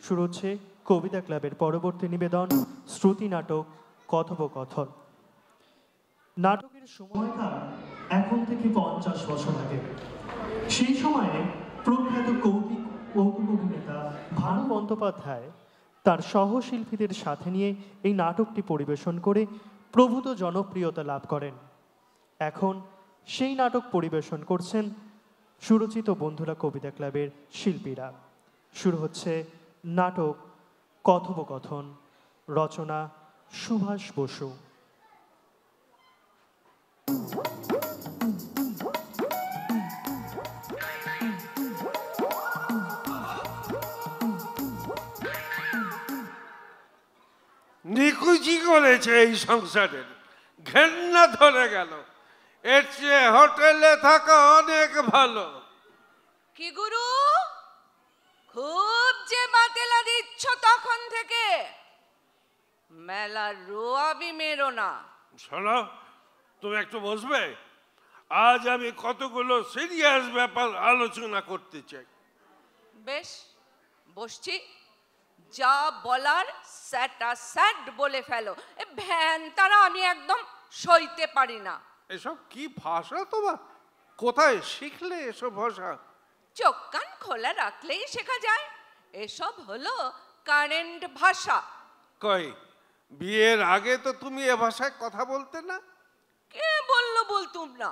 শুরু হচ্ছে কবিতা ক্লাবের পরবর্তী নিবেদন শ্রুতি নাটক কথোপকথন। নাটকের সময়কাল এখন থেকে 50 বছর আগে। সেই সময়ে প্রখ্যাত কৌতুক অভিনেতা ভানু বন্দ্যোপাধ্যায় তার সহশিল্পীদের সাথে নিয়ে এই নাটকটি পরিবেশন করে প্রভূত জনপ্রিয়তা লাভ করেন। এখন সেই নাটক পরিবেশন করছেন সুরচিত বন্ধুরা কবিতা ক্লাবের শিল্পীরা। শুরু হচ্ছে নাটক কথোপকথন, রচনা সুভাষ বসু। নিকুচি করেছে এই সংসারের, ঘেন্না ধরে গেল। এর চেয়ে হোটেলে থাকা অনেক ভালো। কি গুরু, খুব যে বাতেলা দিচ্ছ তখন থেকে, মেলার রোয়াবি মেরো না। শোনো, তুমি একটু বসবে? আজ আমি কতগুলো সিরিয়াস ব্যাপার আলোচনা করতে চাই। বেশ, বসছি। যা বলার স্যাটা স্যাট বলে ফেলো। ভ্যান তারা আমি একদম সইতে পারি না। এসব কি ভাষা তোমার? কোথায় শিখলে এসব ভাষা? চোখ কান খোলা রাখলেই শেখা যায়। এসব হলো কারেন্ট ভাষা। কই, বিয়ের আগে তো তুমি এ ভাষায় কথা বলতে না? কে বললো বলতুম না?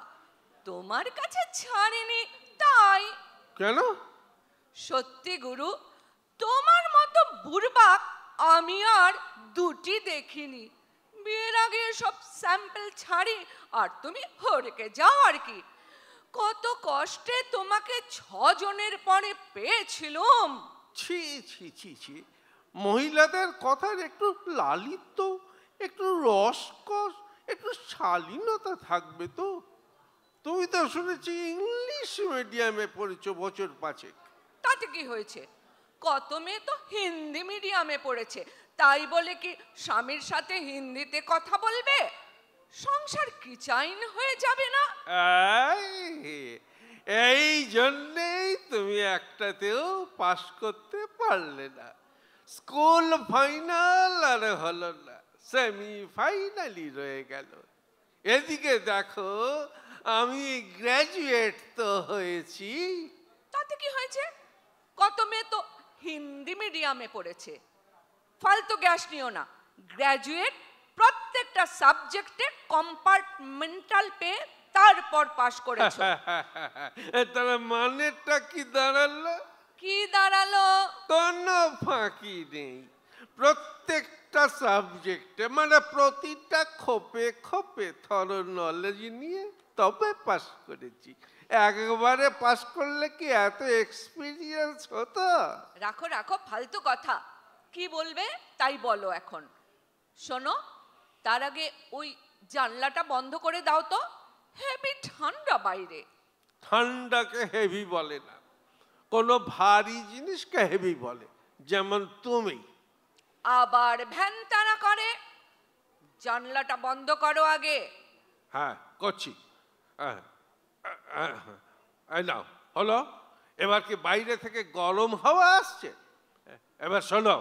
তোমার কাছে ছাড়িনি তাই। কেন? সত্যি গুরু, তোমার মতো বুড়বাক আমি আর দুটি দেখিনি। বিয়ের আগে সব স্যাম্পল ছাড়ি আর তুমি হড়কে যাও আর কি। কত কষ্টে তোমাকে 6 জনের পরে পেয়েছিলাম। ছি ছি ছি ছি, মহিলাদের কথার একটু লালিত্য, একটু রসকস, একটু শালীনতা থাকবে তো। তুমি তো শুনেছি ইংলিশ মিডিয়ামে পড়েছো বছর 5। তাতে কি হয়েছে? কত মেয়ে তো হিন্দি মিডিয়ামে পড়েছে, তাই বলে কি স্বামীর সাথে হিন্দিতে কথা বলবে? সংসার কিচাইন হয়ে যাবে না? এই জন্যেই তুমি একটাতেও পাশ করতে পারলে না। স্কুল ফাইনাল আর হলো না, সেমি ফাইনালি রয়ে গেল। এদিকে দেখো, আমি গ্র্যাজুয়েট তো হয়েছি। তাতে কি হয়েছে? কত মেয়ে তো হিন্দি মিডিয়ামে পড়েছে। ফালতু গ্যাস নিও না। গ্র্যাজুয়েট প্রত্যেকটা সাবজেক্টে কম্পার্টমেন্টাল পেয়ে তারপর পাশ করেছো। তার মানেটা কি দাঁড়ালো? কি দাঁড়ালো? কোনো ফাঁকি নেই। প্রত্যেকটা সাবজেক্টে, মানে প্রতিটা খোপে খোপে থরো নলেজ নিয়ে তবে পাস করেছি। একবারে পাস করলে কি এত এক্সপিরিয়েন্স হতো? রাখো রাখো ফালতু কথা। কি বলবে তাই বলো এখন। শোনো, তার আগে ওই জানলাটা বন্ধ করে দাও তো, হেভি ঠান্ডা বাইরে। ঠান্ডাকে হেভি বলে না, কোনো ভারী জিনিসকে হেভি বলে, যেমন তুমি। আবার ভ্যানতানা করে। জানলাটা বন্ধ করো আগে। হ্যাঁ, করছি। নাও, হলো? এবার কি বাইরে থেকে গরম হাওয়া আসছে? এবার শোনো।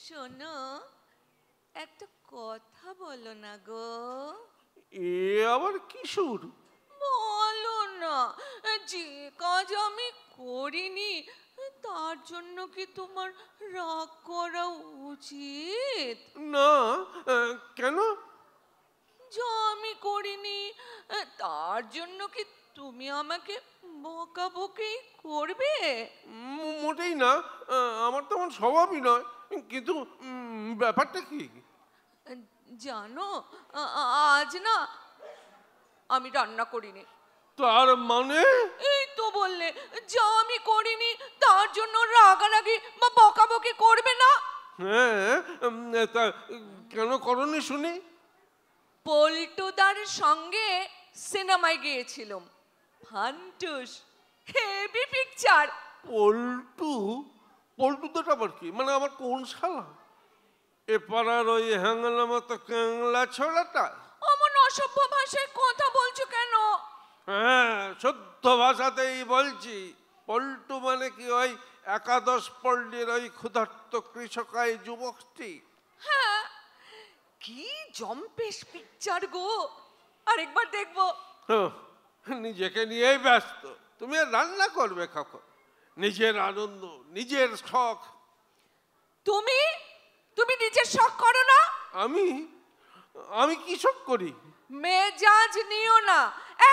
শোনো, একটা কথা বলো না গো। এ আবার কি সুর? বলো না। যে কাজ আমি করিনি তার জন্য কি তোমার রাগ করা উচিত? না, কেন? যা আমি করিনি তার জন্য কি তুমি আমাকে বকাবকি করবে? মোটেই না, আমার তেমন স্বভাবই নয়। কিন্তু ব্যাপারটা কি জানো, আজ না আমি রান্না করিনি। তার মানে? এই তো বললে, যা আমি করিনি তার জন্য রাগারাগি বা বকাবকি করবে না। হ্যাঁ, তা কেন করনি শুনি? পল্টুদার সঙ্গে সিনেমায় গিয়েছিলাম। ফান্টুস, হেভি পিকচার। পল্টু? পল্টুদাটা আবার কি? মানে আমার কোন শালা? এ পাড়ার ওই হ্যাংলা মতো ক্যাংলা ছোড়াটা? অমন অসভ্য ভাষায় কথা বলছো কেন? হ্যাঁ, শুদ্ধ ভাষাতেই বলছি। পল্টু মানে কি ওই একাদশ পল্লীর ওই ক্ষুধার্ত কৃষকাই যুবকটি? হ্যাঁ, কি জম্পেশ পিকচার গো, আরেকবার দেখবো। হুঁ, নিজেকে নিয়েই ব্যস্ত। তুমি আর রান্না করবে কখন? নিজের আনন্দ, নিজের শখ। তুমি তুমি নিজের শখ করো না? আমি আমি কি শখ করি? মেজাজ নিও না,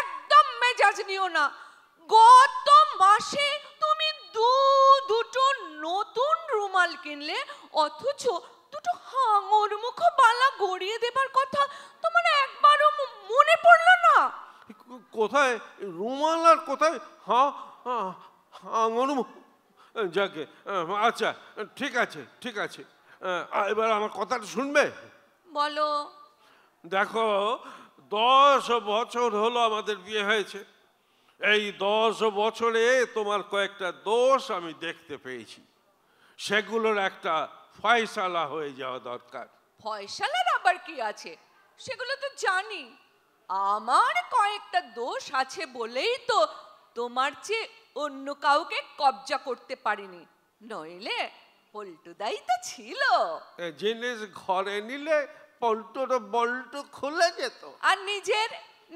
একদম মেজাজ নিও না। গত মাসে তুমি দুটো নতুন রুমাল কিনলে, অথচ দুটো হাঙর মুখ বালা গড়িয়ে দেবার কথা তোমার একবারও মনে পড়লো না? কোথায় রুমাল আর কোথায় আঙুর? যাকে, আচ্ছা, ঠিক আছে ঠিক আছে। এবার আমার কথাটা শুনবে? বলো। দেখো, 10 বছর হলো আমাদের বিয়ে হয়েছে। এই 10 বছরে তোমার কয়েকটা দোষ আমি দেখতে পেয়েছি। সেগুলোর একটা ফয়সালা হয়ে যাওয়া দরকার। ফয়সালার আবার কি আছে? সেগুলো তো জানি। আমার কয়েকটা দোষ আছে বলেই তো তোমার চেয়ে অন্য কাউকে কবজা করতে পারিনি, নইলে পল্টুদাই তো ছিল। জিনিস ঘরে নিলে পল্টুর বল্টু খুলে যেত। আর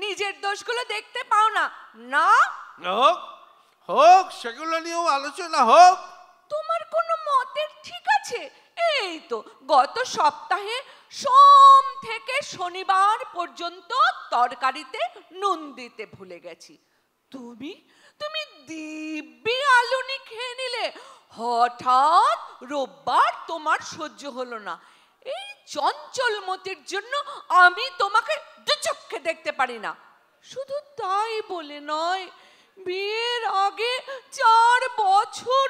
নিজের দোষগুলো দেখতে পাও না? না, হোক হোক, সেগুলো নিয়েও আলোচনা হোক। তোমার কোনো মতের ঠিক আছে? এই তো গত সপ্তাহে সোম থেকে শনিবার পর্যন্ত তরকারিতে নুন দিতে ভুলে গেছি। তুমি তুমি দিব্যি আলুনি খেয়ে নিলে। হঠাৎ রোববার তোমার সহ্য হলো না। এই চঞ্চল মতির জন্য আমি তোমাকে দু চোখে দেখতে পারি না। শুধু তাই বলে নয়, বিয়ের আগে 4 বছর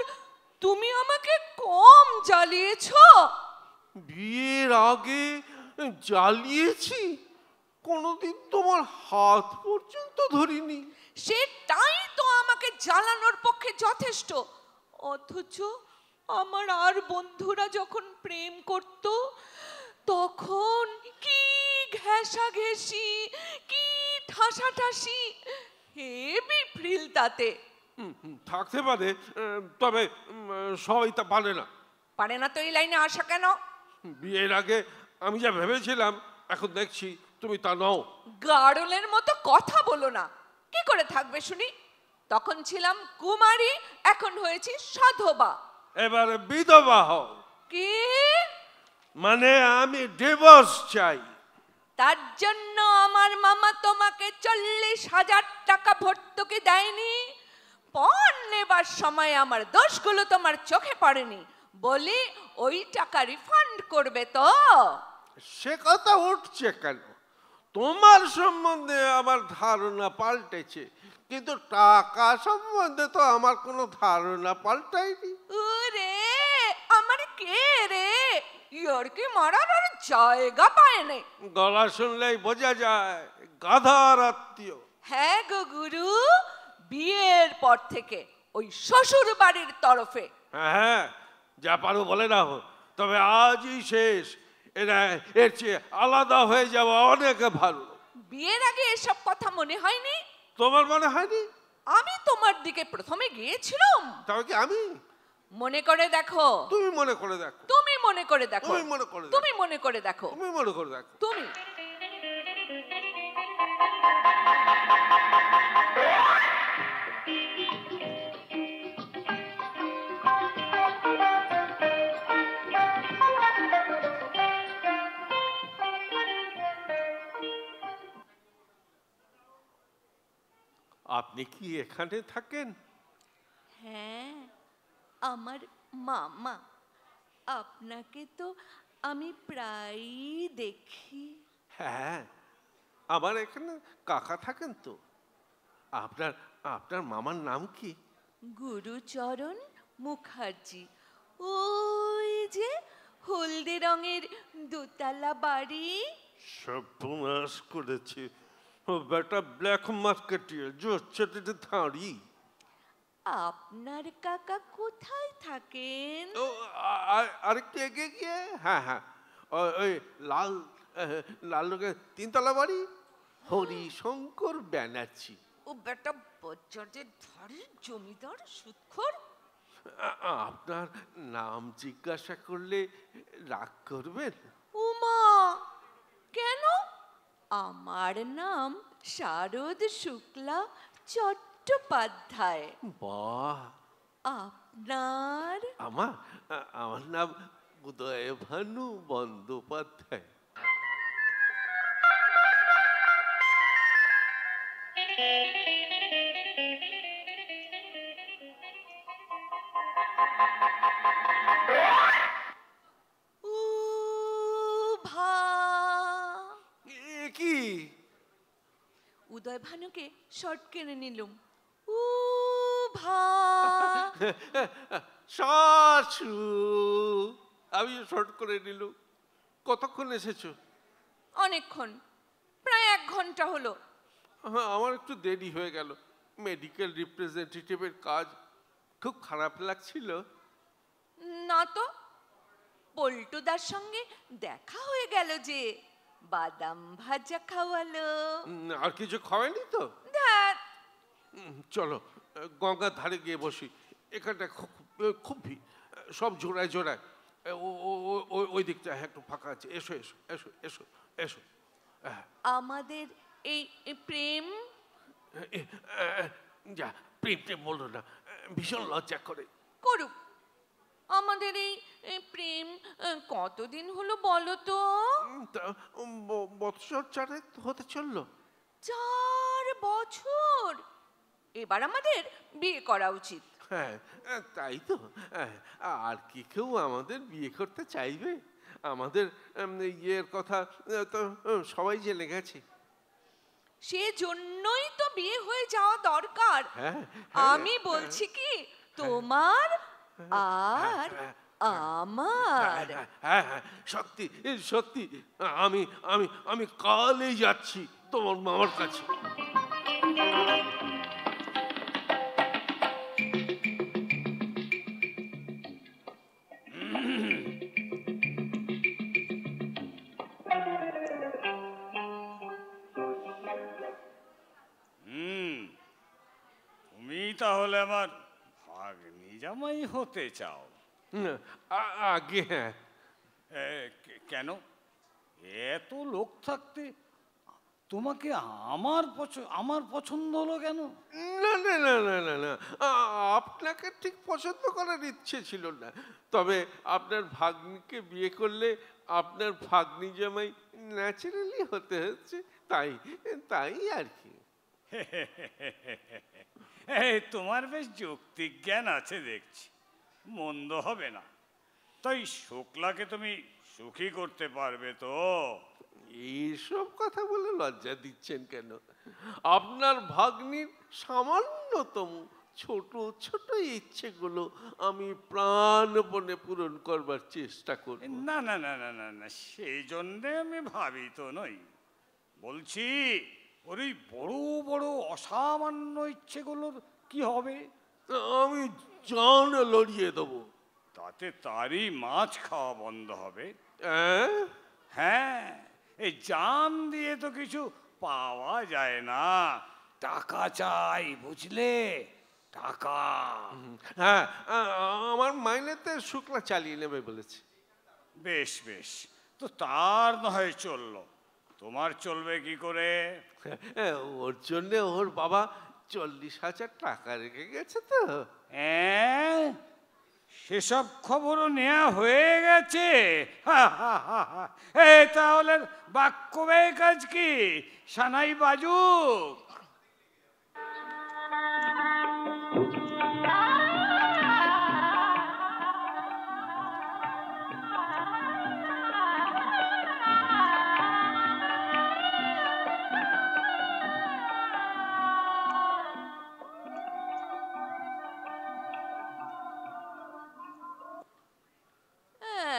তুমি আমাকে কম জ্বালিয়েছ? বিয়ের আগে জ্বালিয়েছি? কোনোদিন তোমার হাত পর্যন্ত ধরিনি। সেটাই তো আমাকে জ্বালানোর পক্ষে যথেষ্ট। অথচ আমার আর বন্ধুরা যখন প্রেম করত, তখন কি ঘেঁষাঘেঁষি, কি ঠাসাঠাসি, হেবি ফ্রিল তাতে। থাকতে পারে, তবে সবাই তা পারে না। পারে না তো এই লাইনে আসা কেন? বিয়ের আগে আমি যা ভেবেছিলাম, এখন দেখছি তুমি তা নও। গাড়লের মতো কথা বলো না। কি করে থাকবে শুনি? তখন ছিলাম কুমারী, এখন হয়েছি সধবা। এবারে বিধবা হও। কি? মানে আমি ডিভোর্স চাই। তার জন্য আমার মামা তোমাকে 40,000 টাকা ভর্তুকি দেয়নি? পণ নেবার সময় আমার দোষগুলো তোমার চোখে পড়েনি বলি ওই টাকা রিফান্ড করবে তো? সে কথা উঠছে কেন? তোমার সম্বন্ধে আমার ধারণা পাল্টেছে, কিন্তু টাকা সম্বন্ধে তো আমার কোনো ধারণা পাল্টায়নি। ওরে আমার কে রে, ইয়ার্কি মারার আর জায়গা পায় নাই। গলা শুনলেই বোঝা যায় গাধার আত্মীয়। হ্যাঁ গো গুরু, বিয়ের পর থেকে ওই শ্বশুর বাড়ির তরফে। হ্যাঁ, যা পারো বলে নাও, তবে আজই শেষ। এর চেয়ে আলাদা হয়ে যাওয়া অনেক ভালো। বিয়ের আগে এসব কথা মনে হয়নি? তোমার মনে হয়নি? আমি তোমার দিকে প্রথমে গিয়েছিলাম। তবে কি আমি? মনে করে দেখো। তুমি মনে করে দেখো। তুমি মনে করে দেখো। তুমি মনে করে দেখো। তুমি মনে করে দেখো। তুমি মনে করে দেখো। তুমি। আপনি কি এখানে থাকেন? হ্যাঁ, আমার মামা। আপনাকে তো আমি প্রায়ই দেখি। হ্যাঁ, আমার এখানে কাকা থাকেন তো। আপনার আপনার মামার নাম কি? গুরুচরণ মুখার্জি। ওই যে হলদে রঙের দোতলা বাড়ি। সর্বনাশ করেছে ও বেটা, ব্ল্যাক মার্কেটিয়ার জোচ্চতে থাঁড়ি। আপনার কাকা কোথায় থাকেন? ও আরেকটু এগিয়ে গিয়ে, হ্যাঁ হ্যাঁ, ওই লাল লাল রঙের 3তলা বাড়ি, হরিশঙ্কর ব্যানার্জি। ও বেটা বজ্জাদের ধারে জমিদার সুদখোর। আপনার নাম জিজ্ঞাসা করলে রাগ করবেন? উমা, কেন? আমার নাম শারদ শুক্লা চট্টোপাধ্যায়। বাহ! আপনার? আমার আমার নাম উদয়ভানু বন্দ্যোপাধ্যায়। উভা। এ কি? উদয় ভানুকে শর্ট কেড়ে নিলুম। উভা। শাশু, আমি শর্ট করে নিল। কতক্ষণ এসেছো? অনেকক্ষণ, প্রায় 1 ঘন্টা হলো। হ্যাঁ, আমার একটু দেরি হয়ে গেল। মেডিকেল রিপ্রেজেন্টেটিভের কাজ খুব খারাপ লাগছিল। না তো, পল্টুদার সঙ্গে দেখা হয়ে গেল যে, বাদাম ভাজা খাওয়ালো। আর কিছু খাওয়ায়নি তো? ধ্যাৎ, চলো গঙ্গার ধারে গিয়ে বসি। এখানটা খুব খুব ভিড়, সব জোড়ায় জোড়ায়। ওই দিকটা একটু ফাঁকা আছে। এসো এসো এসো এসো এসো। আমাদের এই প্রেম। যা, প্রেম টেম বলো না, ভীষণ লজ্জা করে। করুক, আমাদের এই প্রেম কতদিন হলো বলো তো? বৎসর 4 হতে চললো। 4 বছর। এবার আমাদের বিয়ে করা উচিত। হ্যাঁ, তাই তো। আর কি কেউ আমাদের বিয়ে করতে চাইবে? আমাদের ইয়ের কথা তো সবাই জেনে গেছে। সেজন্যই তো বিয়ে হয়ে যাওয়া দরকার। হ্যাঁ, আমি বলছি কি, তোমার আর আমার। হ্যাঁ হ্যাঁ, সত্যি সত্যি। আমি আমি আমি কালই যাচ্ছি তোমার মামার কাছে। তুমি তাহলে আমার ভাগ্নি জামাই হতে চাও? আগে হ্যাঁ। কেন? এত লোক থাকতে তোমাকে আমার পছন্দ হলো কেন? না না না না না না, আপনাকে ঠিক পছন্দ করার ইচ্ছে ছিল না। তবে আপনার ভাগ্নিকে বিয়ে করলে আপনার ভাগ্নি জামাই ন্যাচারালি হতে হচ্ছে, তাই তাই আর কি। তোমার বেশ যৌক্তিক জ্ঞান আছে দেখছি, মন্দ হবে না। তাই শুক্লাকে তুমি সুখী করতে পারবে তো? এইসব কথা বলে লজ্জা দিচ্ছেন কেন? আপনার ভাগ্নির সামান্যতম ছোট ছোট ইচ্ছেগুলো আমি প্রাণপণে পূরণ করবার চেষ্টা করব। না না না না না না, সেই জন্যে আমি ভাবি তো নই। বলছি, ওর এই বড় বড় অসামান্য ইচ্ছেগুলোর কি হবে? আমি জান লড়িয়ে দেবো। তাতে তারই মাছ খাওয়া বন্ধ হবে। হ্যাঁ, হ্যাঁ, এই জান দিয়ে তো কিছু পাওয়া যায় না, টাকা চাই, বুঝলে? টাকা। হ্যাঁ, আমার মাইনেতে শুক্লা চালিয়ে নেবে বলেছে। বেশ বেশ, তো তার নয় চললো, তোমার চলবে কি করে? ওর জন্য ওর বাবা 40,000 টাকা রেখে গেছে তো। হ্যাঁ, সেসব খবরও নেওয়া হয়ে গেছে। তাহলে বাক্য ব্যয় কাজ কি, সানাই বাজুক।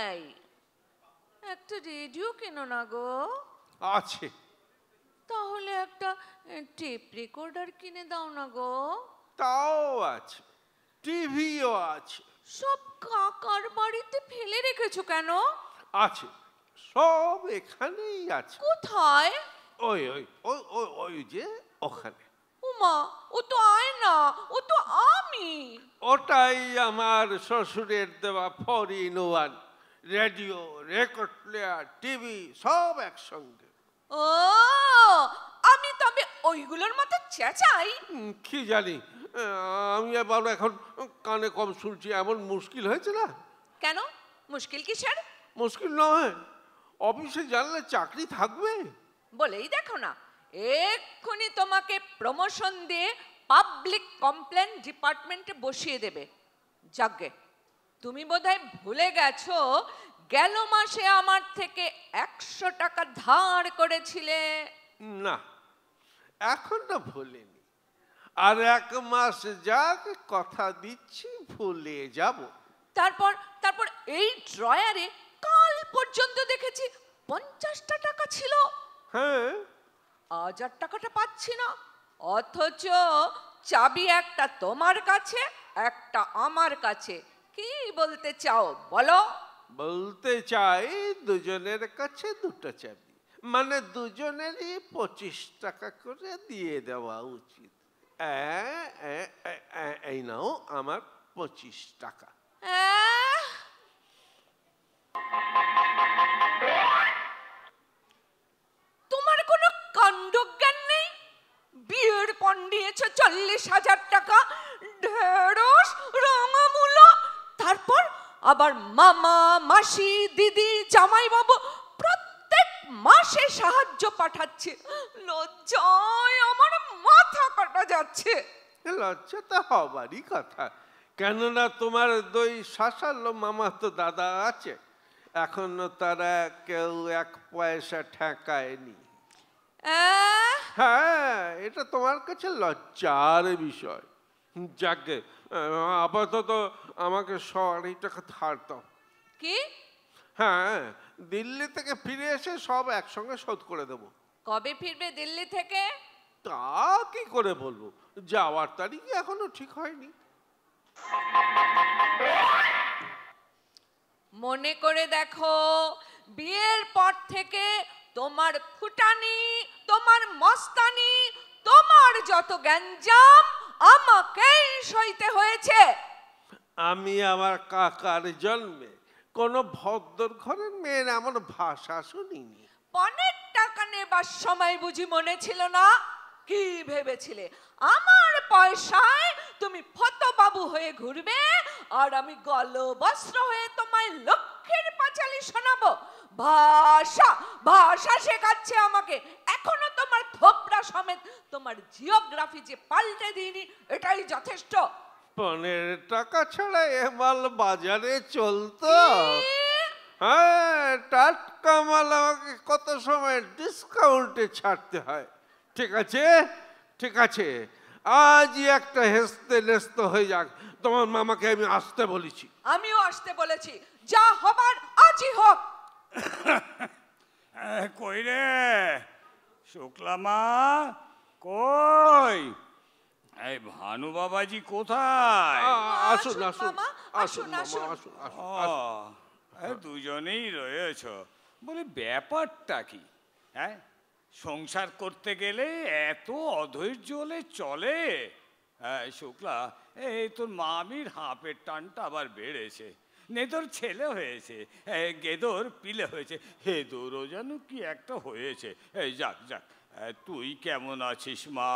এই, একটা রেডিও কেন না গো? আছে। তাহলে একটা টেপ রেকর্ডার কিনে দাও না গো। তাও আছে, টিভিও আছে। সব কাকার বাড়িতে ফেলে রেখেছো কেন? আছে, সব এখানেই আছে। কোথায়? ওই ওই ওই ওই ওই যে ওখানে। মা, ও তো আয়না, ও তো আমি। ওটাই আমার শ্বশুরের দেওয়া 4-in-1, radio, record player, TV সব একসঙ্গে। ও, আমি তবে ওইগুলোর মতো চেঁচাই? কি জানি, আমি আবার এখন কানে কম শুনছি, এমন মুশকিল হয়েছে না। কেন, মুশকিল কিসের? মুশকিল নয়, অফিসে জানলে চাকরি থাকবে। বলেই দেখো না, এক্ষুনি তোমাকে প্রমোশন দিয়ে পাবলিক কমপ্লেন ডিপার্টমেন্টে বসিয়ে দেবে। যাগ্গে, তুমি বোধহয় ভুলে গেছো গেল মাসে আমার থেকে 100 টাকা ধার করেছিলে। না, এখন না ভুলিনি, আর 1 মাস যাক, কথা দিচ্ছি ভুলে যাব। তারপর তারপর এই ড্রয়ারে কাল পর্যন্ত দেখেছি 50টা টাকা ছিল। হ্যাঁ, আজ আর টাকাটা পাচ্ছি না, অথচ চাবি একটা তোমার কাছে, একটা আমার কাছে। কি বলতে চাও বলো? বলতে চাই দুজনের কাছে 2টা চাবি, মানে দুজনেরই 25 টাকা করে দিয়ে দেওয়া উচিত। এই নাও আমার 25 টাকা। আহ! তোমার কোনো কাণ্ডজ্ঞান নেই? বিয়ের পণ দিয়েছ 40,000 টাকা, ঢেঁড়স, রাঙামূলা, তারপর আবার মামা, মাসি, দিদি, জামাইবাবু প্রত্যেক মাসে সাহায্য পাঠাচ্ছে। লজ্জায় আমার মাথা কাটা যাচ্ছে। লজ্জা তো হবারই কথা, কেননা তোমার 2 শাসালো মামা তো দাদা আছে, এখনো তারা কেউ 1 পয়সা ঠেকায়নি। হ্যাঁ, এটা তোমার কাছে লজ্জার বিষয়। যাকে আপাতত আমাকে 100 টাকা ধার দাও। কি? হ্যাঁ, দিল্লি থেকে ফিরে এসে সব একসঙ্গে শোধ করে দেব। কবে ফিরবে দিল্লি থেকে? তা কি করে বলবো, যাওয়ার তারিখ এখনো ঠিক হয়নি। মনে করে দেখো, বিয়ের পর থেকে তোমার ফুটানি, তোমার মস্তানি, তোমার যত গ্যাঞ্জাম আমাকেই সইতে হয়েছে। আমি আমার কাকার জন্মে কোনো ভদ্র ঘরের মেয়ের এমন ভাষা শুনিনি। পনের টাকা নেবার সময় বুঝি মনে ছিল না? কি ভেবেছিলে আমার পয়সায় তুমি ফতবাবু হয়ে ঘুরবে আর আমি গলবস্ত্র হয়ে তোমায় লক্ষ্যের পাঁচালি শোনাবো? ভাষা ভাষা শেখাচ্ছে আমাকে, এখনো তোমার থোপড়া সমেত তোমার জিওগ্রাফি যে পাল্টে দিইনি, এটাই যথেষ্ট। 15 টাকা ছাড়া এ মাল বাজারে চলতো? হ্যাঁ, টাটকা মাল আমাকে কত সময় ডিসকাউন্টে ছাড়তে হয়। ঠিক আছে, ঠিক আছে, আজই একটা হেসতে নেস্ত হয়ে যাক। তোমার মামাকে আমি আসতে বলেছি। আমিও আসতে বলেছি, যা হবার আজই হোক। কই রে শুক্লা মা, কই? এই ভানু বাবাজি কোথায়? আসুন আসুন মামা, আসুন আসুন, মামা, আসুন। আসুন। দুজনেই রয়েছ, বলি ব্যাপারটা কি? হ্যাঁ, সংসার করতে গেলে এত অধৈর্য হলে চলে? হ্যাঁ শুক্লা, এই তোর মামির হাঁপের টানটা আবার বেড়েছে। নেদর ছেলে হয়েছে, গেদর পিলে হয়েছে, হেদরও যেন কি একটা হয়েছে। এই যাক যাক, তুই কেমন আছিস মা?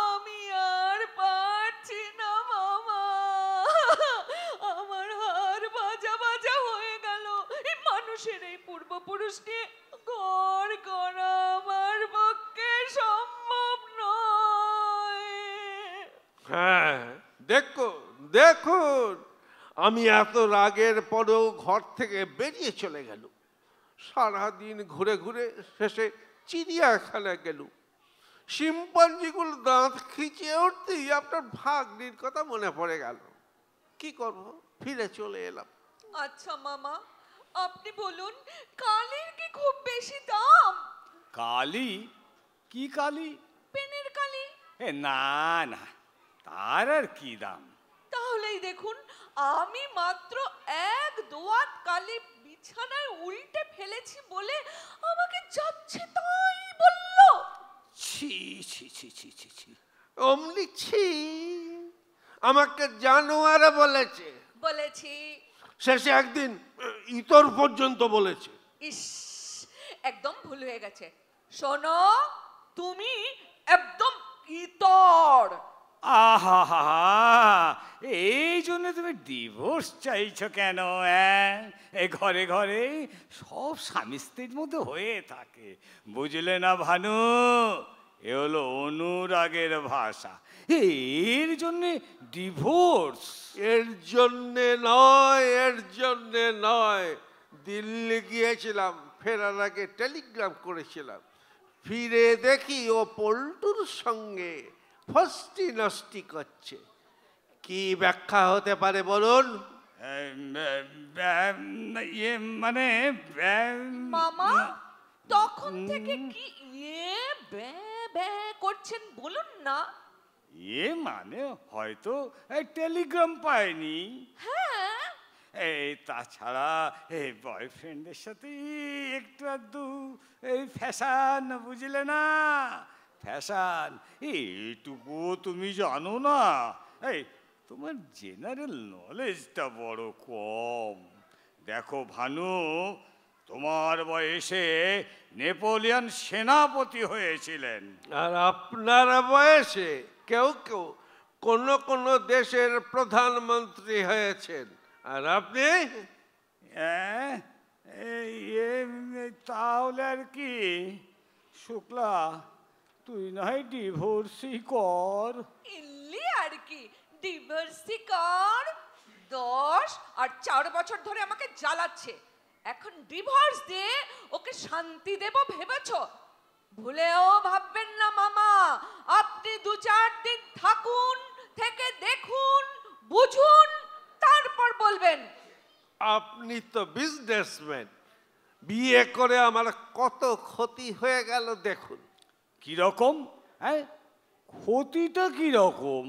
আমি আর পারছি না মামা, আমার হাড় ভাজা ভাজা হয়ে গেল। এই মানুষের এই পূর্বপুরুষ নিয়ে ঘর করা আমার পক্ষে সম্ভব নয়। হ্যাঁ, দেখুন দেখুন, আমি এত রাগের পরেও ঘর থেকে বেরিয়ে চলে গেল। সারাদিন ঘুরে ঘুরে শেষে চিড়িয়াখানা গেল। শিম্পাঞ্জিগুলো দাঁত খিচিয়ে উঠতেই আপনার ভাগ্নির কথা মনে পড়ে গেল। কি করব, ফিরে চলে এলাম। আচ্ছা মামা, আপনি বলুন, কালির কি খুব বেশি দাম? কালি? কি কালি? পেনের কালি। না না, তার আর কি দাম? তাহলে এই দেখুন, আমি মাত্র এক দোয়াত কালি বিছানায় উল্টে ফেলেছি বলে আমাকে যাচ্ছে তাই বললো। ছি ছি ছি ছি ছি ছি। অমনি ছি, আমাকে জানোয়ার বলেছে, বলেছি। শেষে একদিন ইতর পর্যন্ত বলেছে। ইস, একদম ভুল হয়ে গেছে। শোনো, তুমি একদম ইতর। আহা হা, এই জন্য তুমি ডিভোর্স চাইছো কেন? এই ঘরে ঘরে সব স্বামী স্ত্রীর মধ্যে হয়ে থাকে, বুঝলে না ভানু? এ হলো অনুরাগের ভাষা, এর জন্য ডিভোর্স। এর জন্যে নয়, এর জন্যে নয়। দিল্লি গিয়েছিলাম, ফেরার আগে টেলিগ্রাম করেছিলাম, ফিরে দেখি ও পল্টুর সঙ্গে ফষ্টি নষ্টি করছে। কি ব্যাখ্যা হতে পারে বলুন? ইয়ে মানে মামা, তখন থেকে কি ইয়ে বে বে করছেন বলুন না। এ মানে হয়তো টেলিগ্রাম পায়নি। হ্যাঁ, এই তাছাড়া এই বয়ফ্রেন্ডের সাথে একটু আধটু এই ফ্যাশন, বুঝলে না? ফ্যাশন এইটুকু তুমি জানো না? এই তোমার জেনারেল নলেজটা বড় কম। দেখো ভানু, তোমার বয়সে নেপোলিয়ন সেনাপতি হয়েছিলেন, আর আপনার বয়সে কেউ কেউ কোন কোন দেশের প্রধানমন্ত্রী হয়েছেন, আর আপনি তাহলে আর কি? শুক্লা, তুই না হয় ডিভোর্সই কর। ইল্লি আর কি ডিভোর্সি কর। 10 আর 4 বছর ধরে আমাকে জ্বালাচ্ছে, এখন ডিভোর্স দিয়ে ওকে শান্তি দেব ভেবেছো? ভুলেও ভাববেন না মামা, আপনি 2-4 দিন থাকুন, থেকে দেখুন, বুঝুন, তারপর বলবেন। আপনি তো বিজনেসম্যান, বিয়ে করে আমার কত ক্ষতি হয়ে গেল দেখুন। কিরকম? হ্যাঁ, ক্ষতিটা কিরকম?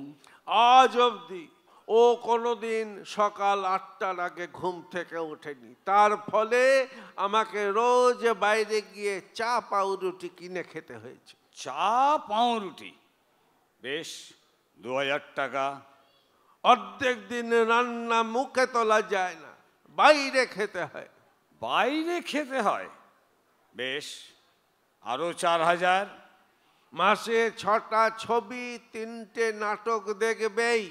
আজ অবধি ও কোনোদিন সকাল 8টার আগে ঘুম থেকে ওঠেনি, তার ফলে আমাকে রোজ বাইরে গিয়ে চা পাউরুটি কিনে খেতে হয়েছে। চা পাউরুটি? বেশ, 2000 টাকা। অর্ধেক দিন রান্না মুখে তোলা যায় না, বাইরে খেতে হয়। বাইরে খেতে হয়? বেশ, আরো 4000। মাসে 6টা ছবি, 3টে নাটক দেখবেই।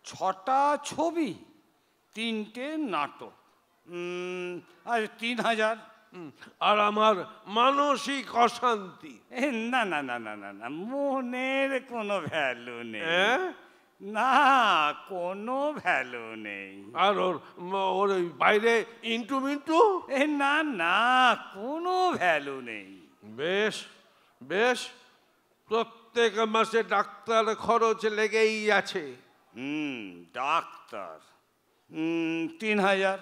6টা ছবি, 3টে নাটক, আর 3000। আর আমার মানসিক অশান্তি। না না না না না না, মনের কোনো ভ্যালু নেই। হ্যাঁ? না, কোনো ভ্যালু নেই। আর ওর ওই বাইরে ইন্টু মিন্টু? না না, কোনো ভ্যালু নেই। বেশ বেশ, প্রত্যেক মাসে ডাক্তার খরচ লেগেই আছে। ডাক্তার 3000।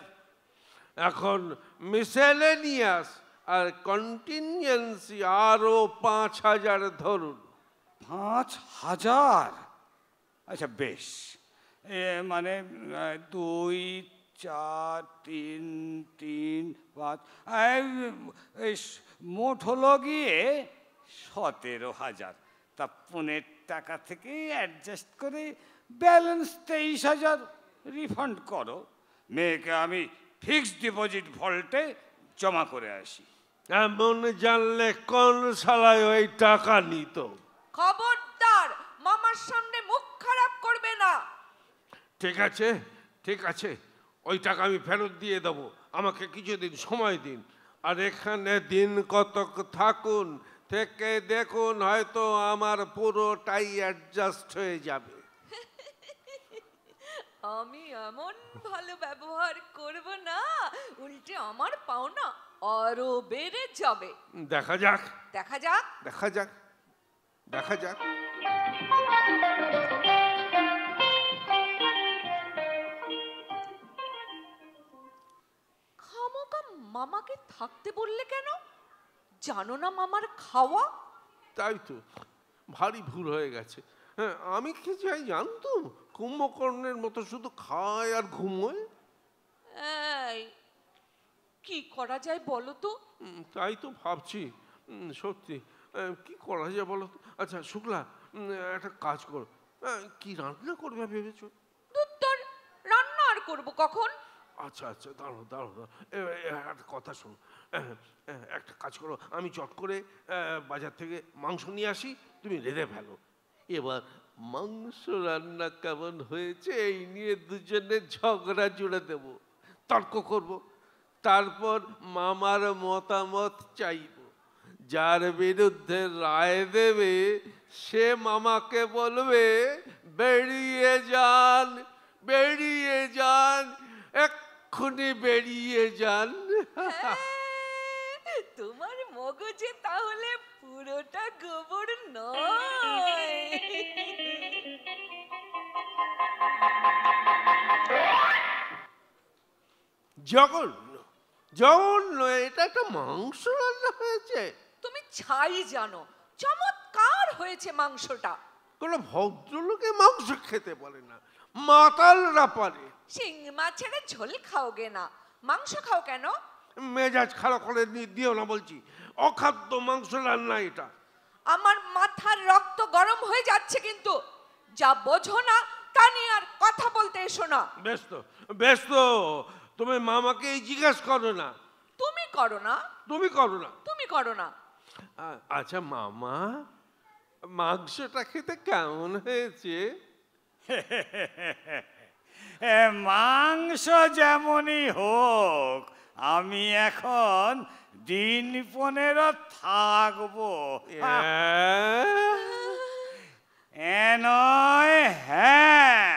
এখন মিসেলেনিয়াস আর কন্টিনজেন্সি আরো 5000 ধরুন। 5000? আচ্ছা বেশ, মানে 2, 4, 3, 3, 5, মোট হলো গিয়ে 17000। তা 15 টাকা থেকে অ্যাডজাস্ট করে ব্যালেন্স 23000 রিফান্ড করো। মেয়েকে আমি ফিক্সড ডিপোজিট ভল্টে জমা করে আসি। এমন জানলে কোন শালায় ওই টাকা নিত? খবরদার, মামার সামনে মুখ খারাপ করবে না। ঠিক আছে ঠিক আছে, ওই টাকা আমি ফেরত দিয়ে দেবো, আমাকে কিছুদিন সময় দিন। আর এখানে দিন কতক থাকুন, থেকে দেখুন হয়তো আমার পুরোটাই অ্যাডজাস্ট হয়ে যাবে। আমি এমন ভালো ব্যবহার করব না, উল্টে আমার পাওনা আরো বেড়ে যাবে। দেখা যাক দেখা যাক। দেখা যাক দেখা যাক। খামোকা মামাকে থাকতে বললে কেন? জানো না মামার খাওয়া? তাই তো, ভারী ভুল হয়ে গেছে। হ্যাঁ, আমি কি যাই জানতুম কুম্ভকর্ণের মতো শুধু খায় আর ঘুমোয়? এই, কি করা যায় বলো তো? তাই তো ভাবছি। সত্যি কি করা যায় বলো তো? আচ্ছা শুক্লা, একটা কাজ করো, কি রান্না করবে ভেবেছো? তোর রান্না আর করবো কখন? আচ্ছা আচ্ছা, দাঁড়ো দাঁড়ো দাঁড়ো। একটা কথা শোনো, একটা কাজ করো, আমি চট করে বাজার থেকে মাংস নিয়ে আসি, তুমি রেঁধে ফেলো। এবার মাংস রান্না কেমন হয়েছে এই নিয়ে দুজনে ঝগড়া জুড়ে দেব, তর্ক করব, তারপর মামার মতামত চাইব। যার বিরুদ্ধে রায় দেবে সে মামাকে বলবে, বেরিয়ে যান, বেরিয়ে যান, এক্ষুনি বেরিয়ে যান। তোমার মগজে তাহলে পুরোটা গোবর নয়। জঘন্য, জঘন্য, এটা একটা মাংস রান্না হয়েছে। তুমি ছাই জানো, চমৎকার হয়েছে মাংসটা। কোনো ভদ্রলোকে মাংস খেতে পারে না, মাতালরা পারে। শিং মাছের ঝোল খাওগে না, মাংস খাও কেন? মেজাজ খারাপ করে দিও না বলছি, অখাদ্য মাংস রান্না এটা। আমার মাথার রক্ত গরম হয়ে যাচ্ছে, কিন্তু যা বোঝো না তা নিয়ে আর কথা বলতে এসো না। ব্যস্ত ব্যস্ত, তুমি মামাকে জিজ্ঞেস করো না। তুমি করো না, তুমি করো না। তুমি করো না। আচ্ছা মামা, মাংসটা খেতে কেমন হয়েছে? মাংস যেমনই হোক, আমি এখন দিন 15 থাকবো। নয়, হ্যাঁ।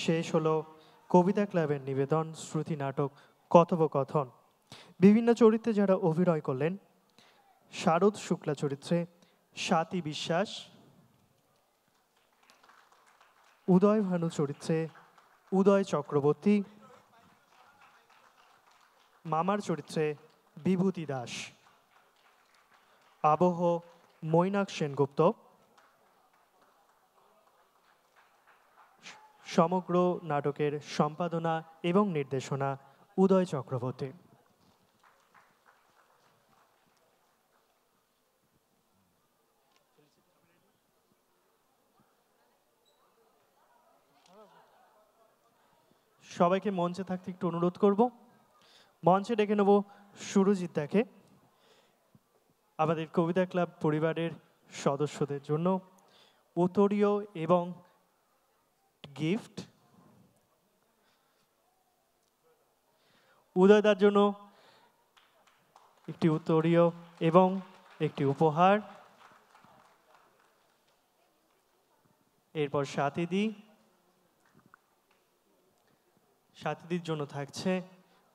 শেষ হলো কবিতা ক্লাবের নিবেদন শ্রুতি নাটক কথোপকথন। বিভিন্ন চরিত্রে যারা অভিনয় করলেন: শারদ শুক্লা চরিত্রে স্বাতী বিশ্বাস, উদয় ভানু চরিত্রে উদয় চক্রবর্তী, মামার চরিত্রে বিভূতি দাস, আবহ মৈনাক সেনগুপ্ত, সমগ্র নাটকের সম্পাদনা এবং নির্দেশনা উদয় চক্রবর্তী। সবাইকে মঞ্চে থাকতে একটু অনুরোধ করব। মঞ্চে ডেকে নেব সুরজিৎ দাকে। আমাদের কবিতা ক্লাব পরিবারের সদস্যদের জন্য উত্তরীয় এবং গিফট, উদয়দার জন্য একটি উত্তরীয় এবং একটি উপহার, এরপর সাথীদির জন্য থাকছে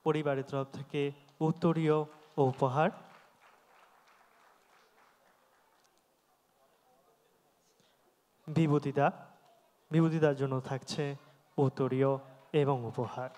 পরিবারের তরফ থেকে উত্তরীয় ও উপহার। বিভূতিদার জন্য থাকছে উত্তরীয় এবং উপহার।